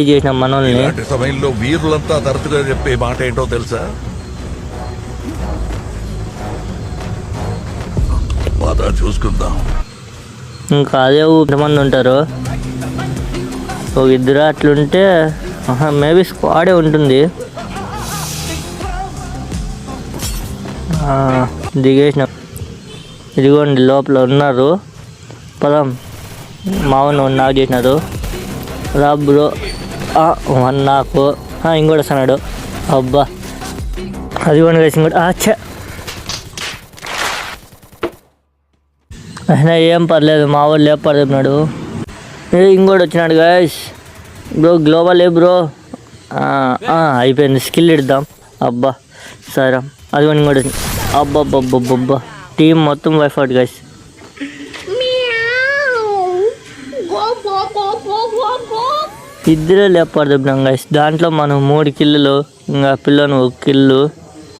చేసిన మనల్ని. సమయంలో వీరులంతా తరచుగా చెప్పే మాట ఏంటో తెలుసా? చూసుకుందాం. ఇంకా అదే ఎంతమంది ఉంటారు, ఒక ఇద్దరు అట్లుంటే మేబీ స్క్వాడే ఉంటుంది. దిగేసిన ఇదిగోండి లోపల ఉన్నారు. పదం మామూలు నాకు చేసినారు. రా బ్రో నాకు ఇంకోటి వస్తున్నాడు. అబ్బా అది కూడా వేసి ఇంకోటి అచ్చా. అయినా ఏం పర్లేదు, మా వాళ్ళు లేపాడు చెప్పినాడు. ఇంకోటి వచ్చినాడు గాయస్. Bro global bro. అయిపోయింది, స్కిల్ ఇద్దాం. అబ్బా సరే అది కూడా ఇంకోటి. అబ్బబ్బబ్బబ్బబ్బా టీం మొత్తం వైఫ్ అవుట్ గాయస్. ఇద్దరే లేపాడు చెప్పినాం గాయస్. దాంట్లో మనం 3 కిల్లులు, ఇంకా పిల్లను 1 కిల్లు.